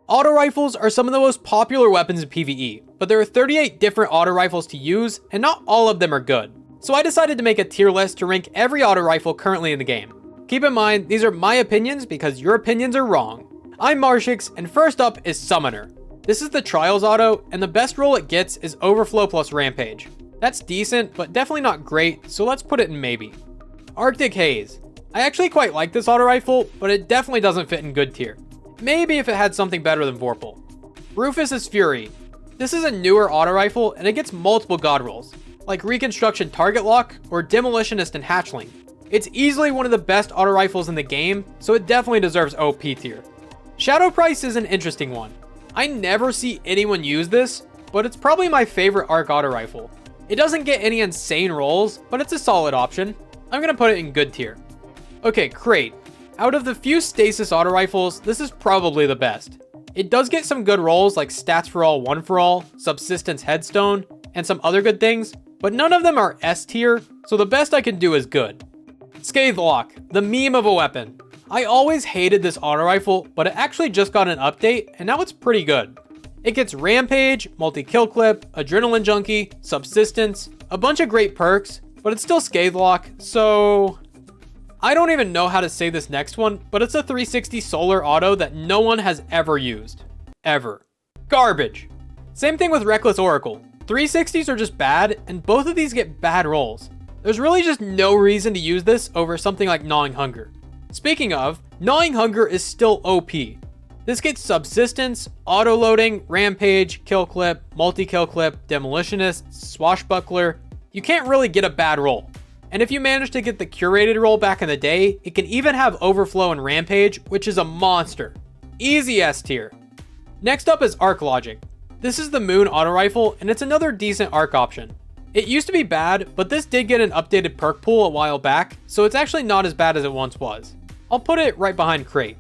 Auto rifles are some of the most popular weapons in PvE, but there are 38 different auto rifles to use, and not all of them are good. So I decided to make a tier list to rank every auto rifle currently in the game. Keep in mind, these are my opinions because your opinions are wrong. I'm Marshix, and first up is Summoner. This is the Trials auto, and the best roll it gets is Overflow plus Rampage. That's decent, but definitely not great, so let's put it in maybe. Arctic Haze. I actually quite like this auto rifle, but it definitely doesn't fit in good tier. Maybe if it had something better than Vorpal. Rufus's Fury. This is a newer auto rifle, and it gets multiple god rolls, like Reconstruction Target Lock or Demolitionist and Hatchling. It's easily one of the best auto rifles in the game, so it definitely deserves OP tier. Shadow Price is an interesting one. I never see anyone use this, but it's probably my favorite ARC auto rifle. It doesn't get any insane rolls, but it's a solid option. I'm gonna put it in good tier. Okay, Crate. Out of the few stasis auto rifles, this is probably the best. It does get some good rolls like Stats for All, 1 for All, Subsistence Headstone, and some other good things, but none of them are S tier, so the best I can do is good. Scathelock, the meme of a weapon. I always hated this auto rifle, but it actually just got an update, and now it's pretty good. It gets Rampage, Multi-Kill Clip, Adrenaline Junkie, Subsistence, a bunch of great perks, but it's still Scathelock, so... I don't even know how to say this next one, but it's a 360 solar auto that no one has ever used. Ever. Garbage. Same thing with Reckless Oracle. 360s are just bad, and both of these get bad rolls. There's really just no reason to use this over something like Gnawing Hunger. Speaking of, Gnawing Hunger is still OP. This gets Subsistence, Auto-Loading, Rampage, Kill Clip, Multi-Kill Clip, Demolitionist, Swashbuckler. You can't really get a bad roll. And if you manage to get the curated roll back in the day, it can even have Overflow and Rampage, which is a monster. Easy S tier. Next up is Arc Logic. This is the Moon auto rifle, and it's another decent arc option. It used to be bad, but this did get an updated perk pool a while back, so it's actually not as bad as it once was. I'll put it right behind Crate.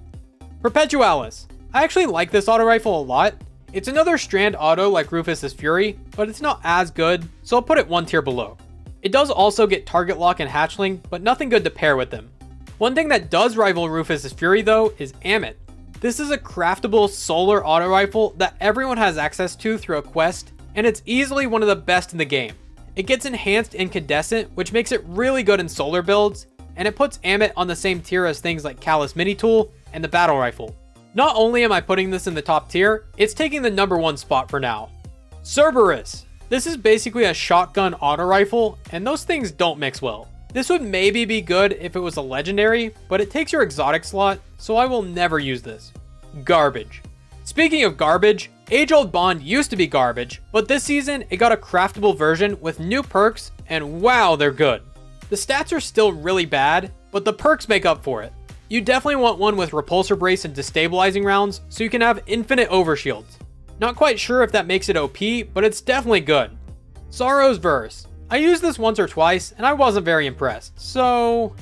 Perpetualis. I actually like this auto rifle a lot. It's another strand auto like Rufus's Fury, but it's not as good, so I'll put it one tier below. It does also get Target Lock and Hatchling, but nothing good to pair with them. One thing that does rival Rufus's Fury though is Amit. This is a craftable solar auto rifle that everyone has access to through a quest, and it's easily one of the best in the game. It gets enhanced incandescent, which makes it really good in solar builds, and it puts Amit on the same tier as things like Callus Mini Tool and the Battle Rifle. Not only am I putting this in the top tier, it's taking the #1 spot for now. Cerberus. This is basically a shotgun auto rifle, and those things don't mix well. This would maybe be good if it was a legendary, but it takes your exotic slot, so I will never use this. Garbage. Speaking of garbage, Age-Old Bond used to be garbage, but this season it got a craftable version with new perks, and wow, they're good. The stats are still really bad, but the perks make up for it. You definitely want one with repulsor brace and destabilizing rounds, so you can have infinite overshields. Not quite sure if that makes it OP, but it's definitely good. Sorrow's Verse. I used this once or twice, and I wasn't very impressed, so...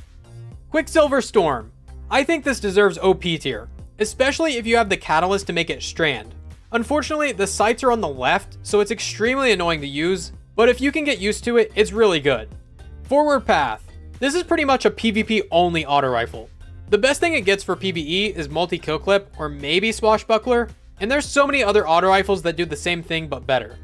Quicksilver Storm. I think this deserves OP tier, especially if you have the catalyst to make it strand. Unfortunately, the sights are on the left, so it's extremely annoying to use, but if you can get used to it, it's really good. Forward Path. This is pretty much a PvP only auto rifle. The best thing it gets for PvE is Multi-Kill Clip or maybe Swashbuckler, and there's so many other auto rifles that do the same thing but better.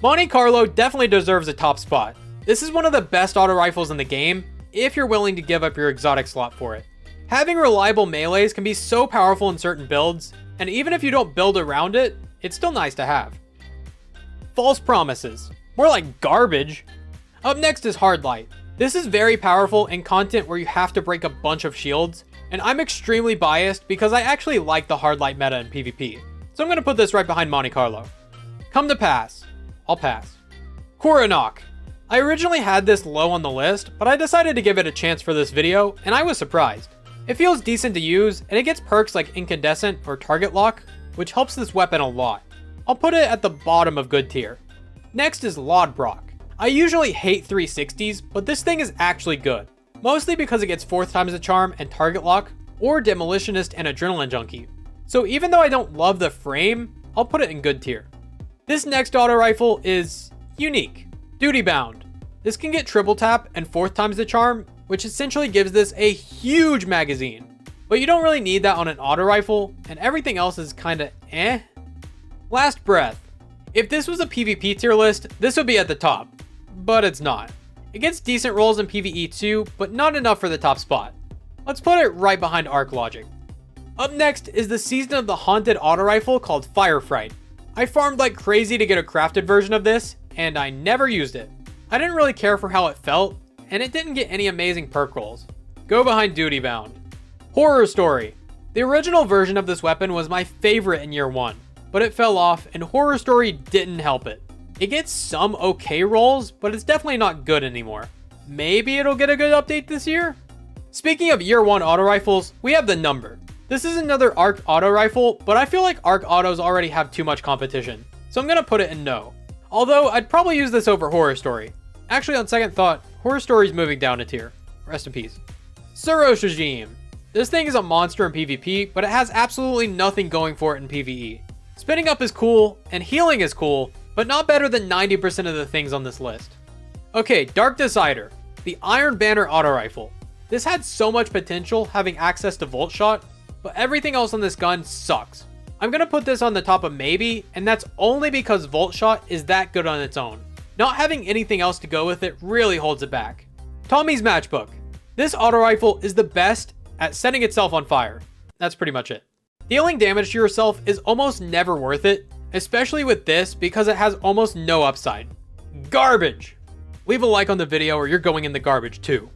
Monte Carlo definitely deserves a top spot. This is one of the best auto rifles in the game, if you're willing to give up your exotic slot for it. Having reliable melees can be so powerful in certain builds, and even if you don't build around it, it's still nice to have. False Promises. More like garbage. Up next is Hard Light. This is very powerful in content where you have to break a bunch of shields, and I'm extremely biased because I actually like the Hard Light meta in PvP. So I'm going to put this right behind Monte Carlo. Come to Pass. I'll pass. Coronach. I originally had this low on the list, but I decided to give it a chance for this video, and I was surprised. It feels decent to use, and it gets perks like Incandescent or Target Lock, which helps this weapon a lot. I'll put it at the bottom of good tier. Next is Lodbrok. I usually hate 360s, but this thing is actually good. Mostly because it gets 4th times the charm and Target Lock, or Demolitionist and Adrenaline Junkie. So even though I don't love the frame, I'll put it in good tier. This next auto rifle is unique. Duty Bound. This can get triple tap and 4th times the charm, which essentially gives this a huge magazine. but you don't really need that on an auto rifle, and everything else is kinda eh. Last Breath. If this was a PvP tier list, this would be at the top, but it's not. It gets decent rolls in PvE too, but not enough for the top spot. Let's put it right behind Arc Logic. Up next is the Season of the Haunted auto rifle called Fire Fright. I farmed like crazy to get a crafted version of this, and I never used it. I didn't really care for how it felt, and it didn't get any amazing perk rolls. Go behind Duty Bound. Horror Story. The original version of this weapon was my favorite in year 1, but it fell off and Horror Story didn't help it. It gets some okay rolls, but it's definitely not good anymore. Maybe it'll get a good update this year? Speaking of year 1 auto rifles, we have the Number. This is another Arc auto rifle, but I feel like Arc autos already have too much competition, so I'm gonna put it in no. Although I'd probably use this over Horror Story. Actually, on second thought, Horror Story's moving down a tier. Rest in peace. SERAPH Regime. This thing is a monster in PvP, but it has absolutely nothing going for it in PvE. Spinning up is cool, and healing is cool, but not better than 90% of the things on this list. Okay, Dark Decider, the Iron Banner auto rifle. This had so much potential having access to Volt Shot, but everything else on this gun sucks. I'm gonna put this on the top of maybe, and that's only because Volt Shot is that good on its own. Not having anything else to go with it really holds it back. Tommy's Matchbook. This auto rifle is the best at setting itself on fire. That's pretty much it. Dealing damage to yourself is almost never worth it, especially with this because it has almost no upside. Garbage! Leave a like on the video or you're going in the garbage too.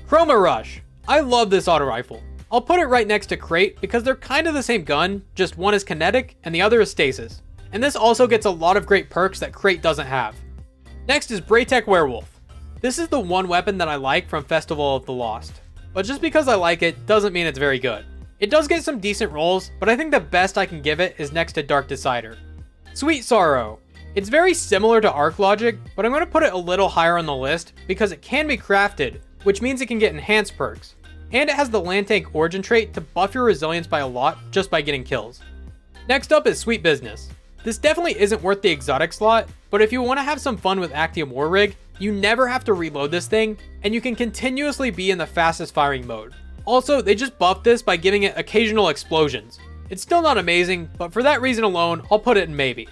Chroma Rush. I love this auto rifle. I'll put it right next to Crate because they're kind of the same gun, just one is kinetic and the other is stasis. And this also gets a lot of great perks that Crate doesn't have. Next is Braytech Werewolf. This is the one weapon that I like from Festival of the Lost. But just because I like it doesn't mean it's very good. It does get some decent rolls, but I think the best I can give it is next to Dark Decider. Sweet Sorrow. It's very similar to Arc Logic, but I'm going to put it a little higher on the list because it can be crafted, which means it can get enhanced perks. And it has the Land Tank origin trait to buff your resilience by a lot just by getting kills. Next up is Sweet Business. This definitely isn't worth the exotic slot, but if you want to have some fun with Actium War Rig, you never have to reload this thing, and you can continuously be in the fastest firing mode. Also, they just buffed this by giving it occasional explosions. It's still not amazing, but for that reason alone, I'll put it in maybe.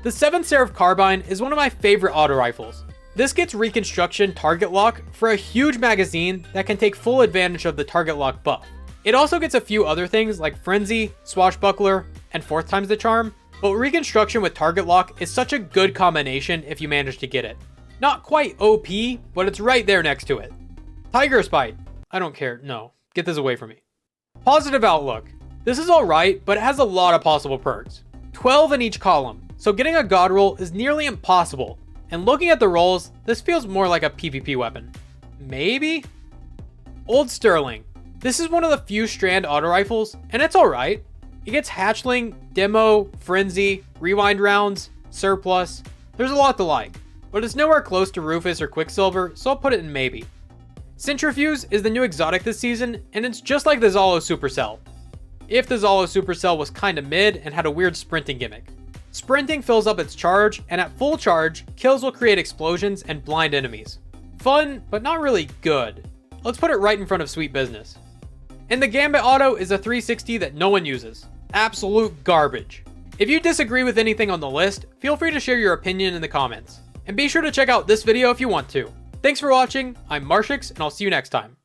The 7th SERAPH Carbine is one of my favorite auto rifles. This gets Reconstruction Target Lock for a huge magazine that can take full advantage of the Target Lock buff. It also gets a few other things like Frenzy, Swashbuckler, and 4th times the charm, but Reconstruction with Target Lock is such a good combination if you manage to get it. Not quite OP, but it's right there next to it. Tiger Spite. I don't care, no. Get this away from me. Positive Outlook. This is alright, but it has a lot of possible perks. 12 in each column, so getting a God roll is nearly impossible. And looking at the rolls, this feels more like a PvP weapon. Maybe? Old Sterling. This is one of the few strand auto rifles, and it's alright. It gets Hatchling, Demo, Frenzy, Rewind rounds, Surplus. There's a lot to like, but it's nowhere close to Rufus or Quicksilver, so I'll put it in maybe. Centrifuge is the new exotic this season, and it's just like the Zalo Supercell. If the Zalo Supercell was kinda mid and had a weird sprinting gimmick. Sprinting fills up its charge, and at full charge, kills will create explosions and blind enemies. Fun, but not really good. Let's put it right in front of Sweet Business. And the Gambit Auto is a 360 that no one uses. Absolute garbage. If you disagree with anything on the list, feel free to share your opinion in the comments. And be sure to check out this video if you want to. Thanks for watching, I'm Marshix, and I'll see you next time.